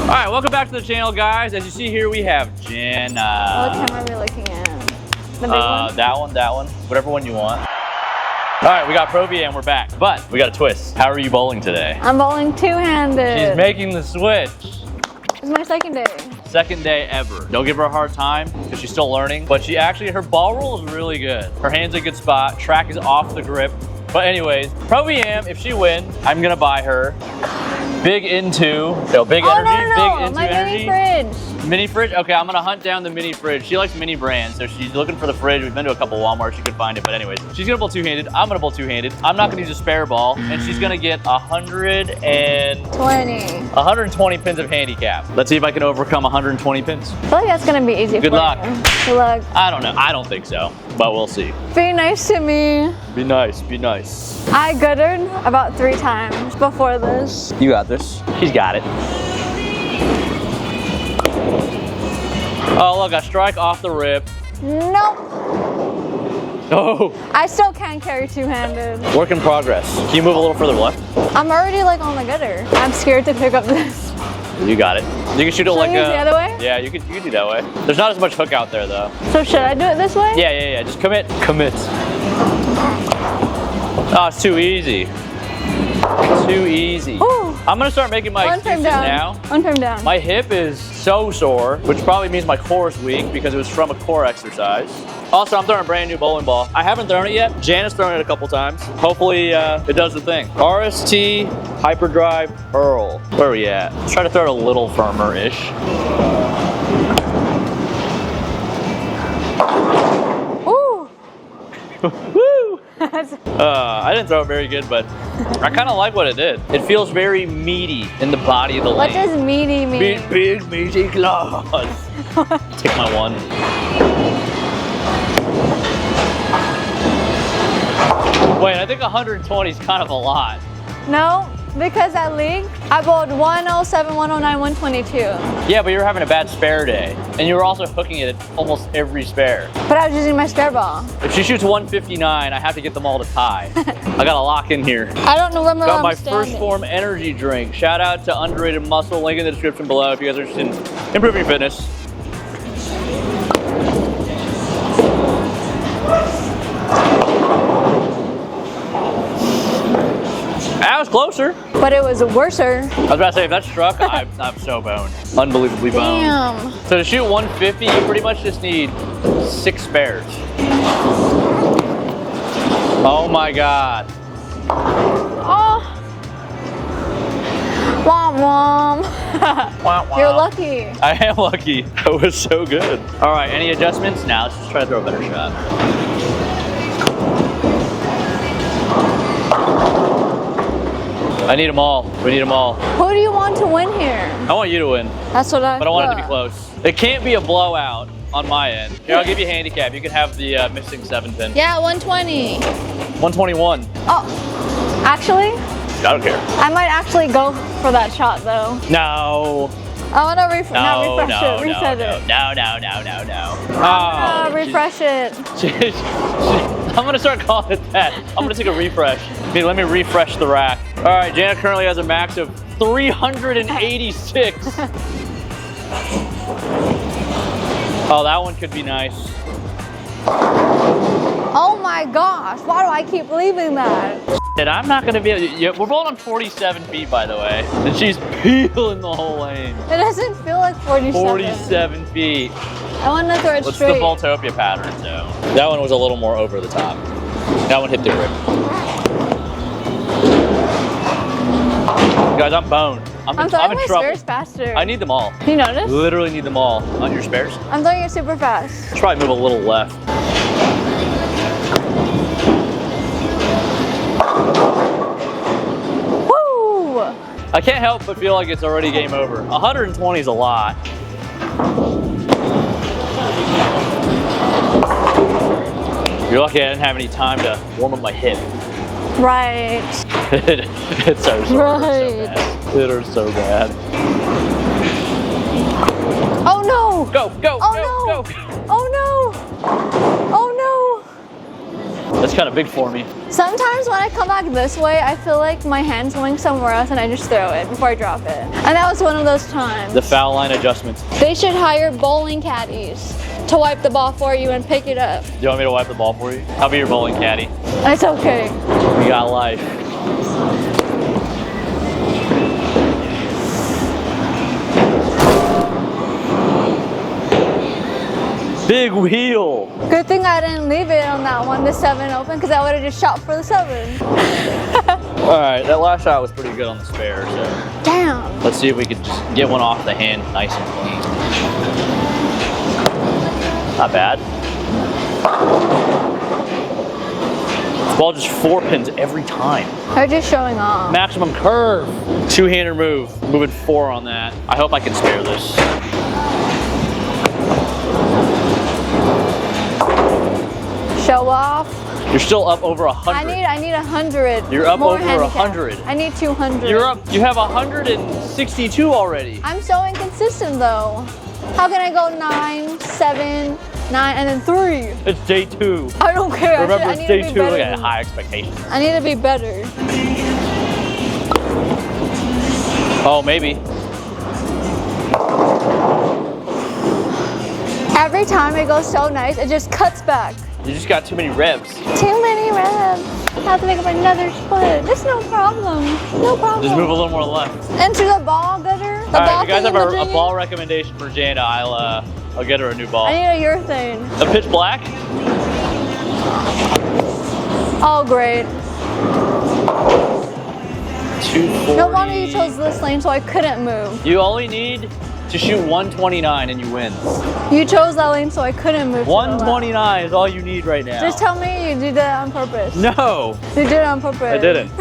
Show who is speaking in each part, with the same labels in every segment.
Speaker 1: All right, welcome back to the channel, guys. As you see here, we have Jenna.
Speaker 2: What camera are we looking at? The big one?
Speaker 1: That one, whatever one you want. All right, we got Pro V and we're back, but we got a twist. How are you bowling today?
Speaker 2: I'm bowling two-handed.
Speaker 1: She's making the switch.
Speaker 2: It's my second day.
Speaker 1: Second day ever. Don't give her a hard time because she's still learning, but her ball roll is really good. Her hand's in a good spot. Track is off the grip. But anyways, Pro VM, if she wins, I'm gonna buy her big into energy.
Speaker 2: My mini fridge.
Speaker 1: Mini fridge? Okay, I'm gonna hunt down the mini fridge. She likes mini brands, so she's looking for the fridge. We've been to a couple Walmarts, she could find it, but anyways. She's gonna bowl two-handed, I'm gonna bowl two-handed. I'm not gonna use a spare ball, and she's gonna get 120 pins of handicap. Let's see if I can overcome 120 pins.
Speaker 2: I feel like that's gonna be easy.
Speaker 1: Good luck.
Speaker 2: Good luck.
Speaker 1: I don't know, I don't think so, but we'll see.
Speaker 2: Be nice to me.
Speaker 1: Be nice, be nice.
Speaker 2: I guttered about 3 times before this.
Speaker 1: You got this. She's got it. Oh, look, a strike off the rip.
Speaker 2: Nope.
Speaker 1: Oh.
Speaker 2: I still can't carry two-handed.
Speaker 1: Work in progress. Can you move a little further left?
Speaker 2: I'm already like on the gutter. I'm scared to pick up this.
Speaker 1: You got it. You can shoot it like
Speaker 2: the other way?
Speaker 1: Yeah, you can do that way. There's not as much hook out there though.
Speaker 2: So should I do it this way?
Speaker 1: Yeah. Just commit. Oh, it's too easy. Too easy.
Speaker 2: Ooh.
Speaker 1: I'm gonna start making my excuses now.
Speaker 2: One frame down.
Speaker 1: My hip is so sore, which probably means my core is weak because it was from a core exercise. Also, I'm throwing a brand new bowling ball. I haven't thrown it yet. Jana's thrown it a couple times. Hopefully, it does the thing. RST Hyperdrive Hurl. Where are we at? Let's try to throw it a little firmer-ish.
Speaker 2: Ooh.
Speaker 1: Woo! I didn't throw it very good, but I kind of like what it did. It feels very meaty in the body of the lane.
Speaker 2: What does meaty mean?
Speaker 1: Big meaty claws. Take my one. Wait, I think 120 is kind of a lot.
Speaker 2: No, because at league, I bowled 107, 109, 122.
Speaker 1: Yeah, but you were having a bad spare day. And you were also hooking it at almost every spare.
Speaker 2: But I was using my spare ball.
Speaker 1: If she shoots 159, I have to get them all to tie. I gotta lock in here.
Speaker 2: I don't remember
Speaker 1: Got
Speaker 2: where
Speaker 1: my
Speaker 2: I'm standing.
Speaker 1: First Form energy drink. Shout out to Underrated Muscle, link in the description below if you guys are interested in improving your fitness. That was closer.
Speaker 2: But it was worser.
Speaker 1: I was about to say, if that struck, I'm so boned. Unbelievably boned.
Speaker 2: Damn.
Speaker 1: So to shoot 150, you pretty much just need 6 spares. Oh my God.
Speaker 2: Oh. Womp womp. You're lucky.
Speaker 1: I am lucky. That was so good. All right, any adjustments? Now let's just try to throw a better shot. I need them all. We need them all.
Speaker 2: Who do you want to win here?
Speaker 1: I want you to win.
Speaker 2: That's what I
Speaker 1: But I want it to be close. It can't be a blowout on my end. Here, I'll give you a handicap. You can have the missing 7 pin.
Speaker 2: Yeah, 120.
Speaker 1: 121.
Speaker 2: Oh, actually?
Speaker 1: I don't care.
Speaker 2: I might actually go for that shot though.
Speaker 1: No.
Speaker 2: I want to reset it.
Speaker 1: No.
Speaker 2: Refresh it.
Speaker 1: I'm gonna start calling it that. I'm gonna take a refresh. Okay, let me refresh the rack. All right, Jana currently has a max of 386. Oh, that one could be nice.
Speaker 2: Oh my gosh, why do I keep leaving that?
Speaker 1: And I'm not gonna be able to, we're bowling on 47 feet, by the way. And she's peeling the whole lane.
Speaker 2: It doesn't feel like 47.
Speaker 1: 47 feet.
Speaker 2: I want to throw it straight.
Speaker 1: What's the Voltopia pattern, so? That one was a little more over the top. That one hit the grip. Guys, I'm boned. I'm
Speaker 2: throwing
Speaker 1: in
Speaker 2: my
Speaker 1: trouble.
Speaker 2: spares faster.
Speaker 1: I need them all.
Speaker 2: You notice?
Speaker 1: Literally need them all. On your spares?
Speaker 2: I'm throwing it super fast.
Speaker 1: Let's try to move a little left.
Speaker 2: Woo!
Speaker 1: I can't help but feel like it's already game over. 120 is a lot. You're lucky I didn't have any time to warm up my hip.
Speaker 2: Right.
Speaker 1: It's so sore.
Speaker 2: Right.
Speaker 1: It hurts so bad.
Speaker 2: Oh no!
Speaker 1: Go, go,
Speaker 2: Oh
Speaker 1: go,
Speaker 2: no!
Speaker 1: go!
Speaker 2: Oh no! Oh no!
Speaker 1: That's kind of big for me.
Speaker 2: Sometimes when I come back this way, I feel like my hand's going somewhere else and I just throw it before I drop it. And that was one of those times.
Speaker 1: The foul line adjustments.
Speaker 2: They should hire bowling caddies to wipe the ball for you and pick it up.
Speaker 1: Do you want me to wipe the ball for you? I'll be your bowling caddy.
Speaker 2: It's okay.
Speaker 1: We got life. Big wheel.
Speaker 2: Good thing I didn't leave it on that one, the 7 open, because I would have just shot for the 7.
Speaker 1: All right, that last shot was pretty good on the spare, so.
Speaker 2: Damn.
Speaker 1: Let's see if we could just get one off the hand nice and clean. Not bad. This ball just 4 pins every time.
Speaker 2: They're just showing off.
Speaker 1: Maximum curve. Two-hander move. Moving 4 on that. I hope I can spare this.
Speaker 2: Show off.
Speaker 1: You're still up over 100.
Speaker 2: I need 100.
Speaker 1: You're up
Speaker 2: more
Speaker 1: over
Speaker 2: handicap.
Speaker 1: 100.
Speaker 2: I need 200.
Speaker 1: You're up. You have 162 already.
Speaker 2: I'm so inconsistent though. How can I go 9, 7, 9, and then 3?
Speaker 1: It's day 2.
Speaker 2: I don't care.
Speaker 1: Remember,
Speaker 2: I
Speaker 1: it's
Speaker 2: need
Speaker 1: day
Speaker 2: to be
Speaker 1: 2. Look
Speaker 2: better
Speaker 1: at
Speaker 2: than-
Speaker 1: high expectations.
Speaker 2: I need to be better.
Speaker 1: Oh, maybe.
Speaker 2: Every time it goes so nice, it just cuts back.
Speaker 1: You just got too many revs.
Speaker 2: Too many revs. I have to make up another split. It's no problem. No problem.
Speaker 1: Just move a little more left.
Speaker 2: Into the ball gutter. The
Speaker 1: All right,
Speaker 2: ball
Speaker 1: if you guys have
Speaker 2: thingy-majiggy.
Speaker 1: a ball recommendation for Jana, I'll get her a new ball.
Speaker 2: I need a urethane.
Speaker 1: A pitch black?
Speaker 2: Oh, great.
Speaker 1: 240.
Speaker 2: No wonder you chose this lane, so I couldn't move.
Speaker 1: You only need to shoot 129 and you win.
Speaker 2: You chose that lane, so I couldn't move. to the left.
Speaker 1: 129 is all you need right now.
Speaker 2: Just tell me you did that on purpose.
Speaker 1: No,
Speaker 2: You did it on purpose.
Speaker 1: I didn't.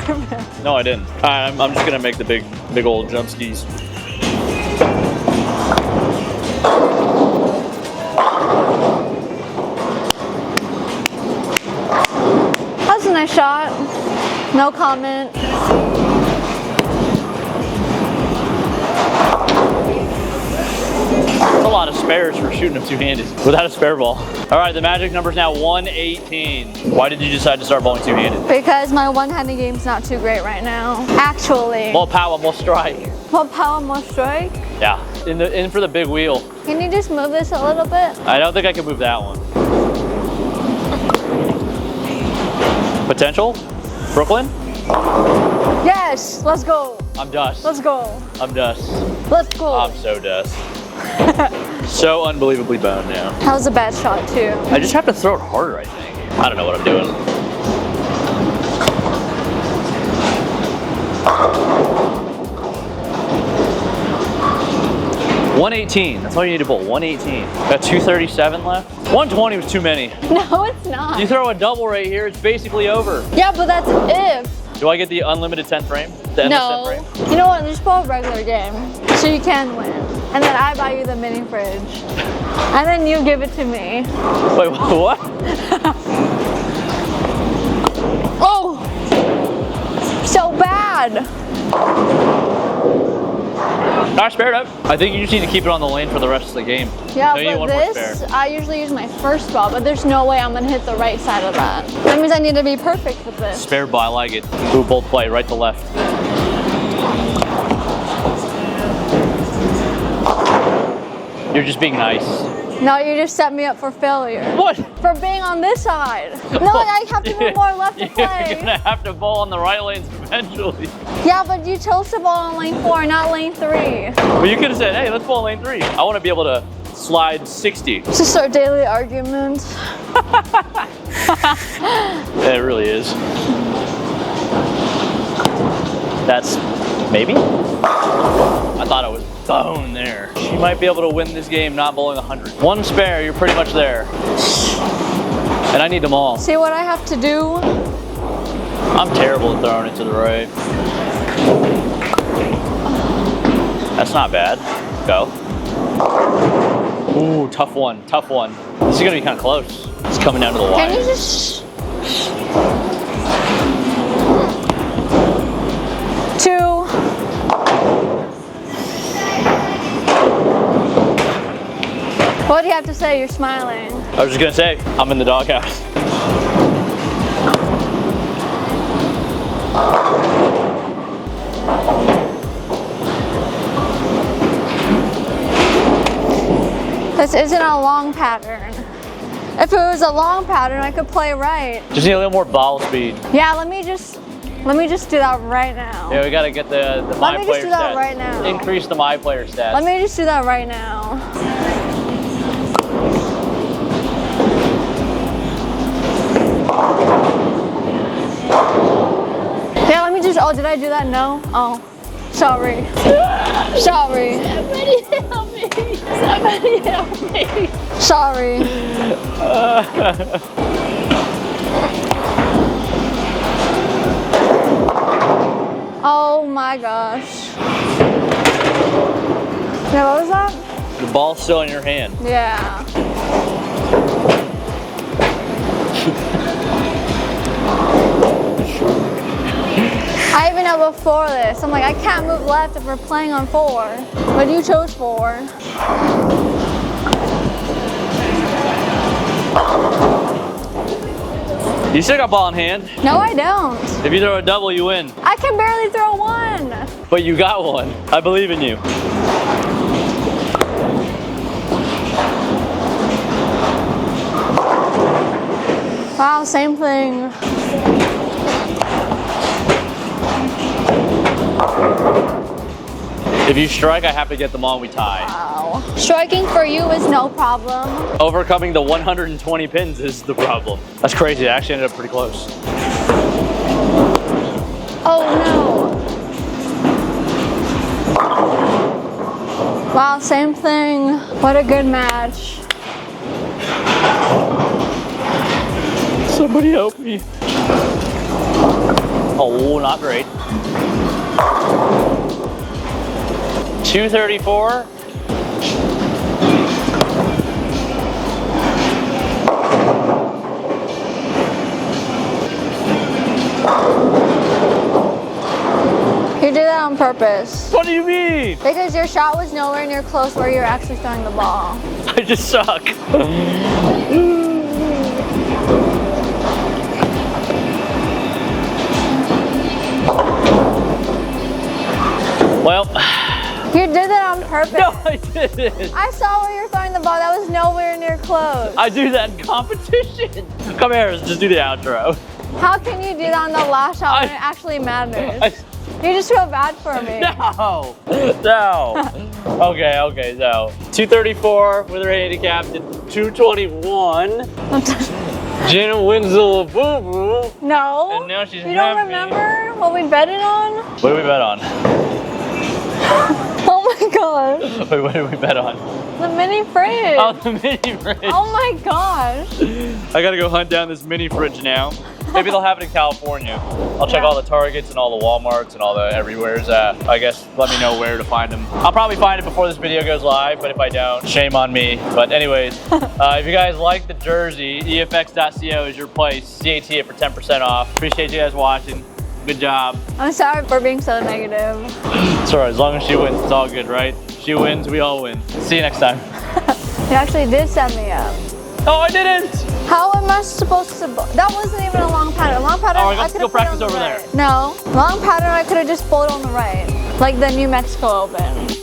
Speaker 1: No, I didn't. All right, I'm just gonna make the big old jump skis.
Speaker 2: That's a nice shot. No comment.
Speaker 1: That's a lot of spares for shooting them two-handed without a spare ball. All right, the magic number is now 118. Why did you decide to start bowling two-handed?
Speaker 2: Because my one-handed game's not too great right now. Actually.
Speaker 1: More power, more strike.
Speaker 2: More power, more strike.
Speaker 1: Yeah, in for the big wheel.
Speaker 2: Can you just move this a little bit?
Speaker 1: I don't think I can move that one. Potential? Brooklyn?
Speaker 2: Yes, let's go.
Speaker 1: I'm dust.
Speaker 2: Let's go.
Speaker 1: I'm dust.
Speaker 2: Let's go.
Speaker 1: I'm so dust. So unbelievably boned now.
Speaker 2: That was a bad shot too.
Speaker 1: I just have to throw it harder, I think. I don't know what I'm doing. $118. That's all you need to bowl. 118. Got 237 left. 120 was too many.
Speaker 2: No, it's not.
Speaker 1: You throw a double right here, it's basically over.
Speaker 2: Yeah, but that's if.
Speaker 1: Do I get the unlimited 10th frame? The endless 10th
Speaker 2: No.
Speaker 1: frame?
Speaker 2: You know what? Just play a regular game. So you can win. And then I buy you the mini fridge. And then you give it to me.
Speaker 1: Wait, what?
Speaker 2: Oh! So bad.
Speaker 1: I spared up. I think you just need to keep it on the lane for the rest of the game.
Speaker 2: Yeah,
Speaker 1: No, you need
Speaker 2: but
Speaker 1: one more
Speaker 2: this,
Speaker 1: spare.
Speaker 2: I usually use my first ball, but there's no way I'm gonna hit the right side of that. That means I need to be perfect with this.
Speaker 1: Spare ball, I like it. Ooh, bold play, right to left. You're just being nice.
Speaker 2: No, you just set me up for failure.
Speaker 1: What?
Speaker 2: For being on this side. No, I have to move more left to play.
Speaker 1: You're gonna have to bowl on the right lanes eventually.
Speaker 2: Yeah, but you chose to ball on lane 4, not lane 3.
Speaker 1: But you could have said, hey, let's bowl lane 3. I want to be able to slide 60.
Speaker 2: It's just our daily argument.
Speaker 1: Yeah, it really is. That's maybe? I thought I was bone there. She might be able to win this game not bowling 100. One spare, you're pretty much there. And I need them all.
Speaker 2: See what I have to do?
Speaker 1: I'm terrible at throwing it to the right. That's not bad. Go. Ooh, tough one, tough one. This is gonna be kind of close. It's coming down to the wire.
Speaker 2: Can you just... 2. What do you have to say? You're smiling.
Speaker 1: I was just gonna say, I'm in the doghouse.
Speaker 2: This isn't a long pattern. If it was a long pattern, I could play right.
Speaker 1: Just need a little more ball speed.
Speaker 2: Yeah, let me just do that right now.
Speaker 1: Yeah, we gotta get the my player stats.
Speaker 2: Let me just do that right now.
Speaker 1: Increase the my player stats.
Speaker 2: Let me just do that right now. Yeah, let me just, oh, did I do that? No? Oh, sorry. Sorry.
Speaker 3: Somebody help me. Somebody help me.
Speaker 2: Sorry. Oh my gosh. Yeah, what was that?
Speaker 1: The ball's still in your hand.
Speaker 2: Yeah. I even know before this, I'm like, I can't move left if we're playing on 4. But you chose 4.
Speaker 1: You still got ball in hand.
Speaker 2: No, I don't.
Speaker 1: If you throw a double, you win.
Speaker 2: I can barely throw 1.
Speaker 1: But you got one. I believe in you.
Speaker 2: Wow, same thing.
Speaker 1: If you strike, I have to get them on, we tie.
Speaker 2: Wow. Striking for you is no problem.
Speaker 1: Overcoming the 120 pins is the problem. That's crazy. I actually ended up pretty close.
Speaker 2: Oh no. Wow, same thing. What a good match.
Speaker 1: Somebody help me. Oh, not great. 234.
Speaker 2: You did that on purpose.
Speaker 1: What do you mean?
Speaker 2: Because your shot was nowhere near close where you're actually throwing the ball.
Speaker 1: I just suck. Well.
Speaker 2: You did that on purpose.
Speaker 1: No, I didn't.
Speaker 2: I saw where you're throwing the ball. That was nowhere near close.
Speaker 1: I do that in competition. Come here, let's just do the outro.
Speaker 2: How can you do that on the last shot when it actually matters? You just feel bad for me.
Speaker 1: No, no. Okay, so 234 with her handicap to 221. Jenna wins the boo-boo.
Speaker 2: No.
Speaker 1: And now she's
Speaker 2: You don't
Speaker 1: happy.
Speaker 2: remember what we betted on?
Speaker 1: What did we bet on?
Speaker 2: Oh my gosh.
Speaker 1: Wait, what did we bet on?
Speaker 2: The mini fridge.
Speaker 1: Oh, the mini fridge.
Speaker 2: Oh my gosh.
Speaker 1: I gotta go hunt down this mini fridge now. Maybe they'll have it in California. I'll check all the Targets and all the Walmarts and all the everywheres. I guess let me know where to find them. I'll probably find it before this video goes live, but if I don't, shame on me. But anyways, if you guys like the jersey, efx.co is your place. CAT it for 10% off. Appreciate you guys watching. Good job.
Speaker 2: I'm sorry for being so negative.
Speaker 1: It's alright, as long as she wins, it's all good, right? She wins, we all win. See you next time.
Speaker 2: You actually did set me up.
Speaker 1: Oh, I didn't!
Speaker 2: How am I supposed to? That wasn't even a long pattern. Long pattern.
Speaker 1: Oh,
Speaker 2: I
Speaker 1: let's
Speaker 2: could
Speaker 1: go
Speaker 2: have put it
Speaker 1: practice
Speaker 2: on the
Speaker 1: over
Speaker 2: right.
Speaker 1: there.
Speaker 2: No, long pattern. I could have just pulled on the right, like the New Mexico Open.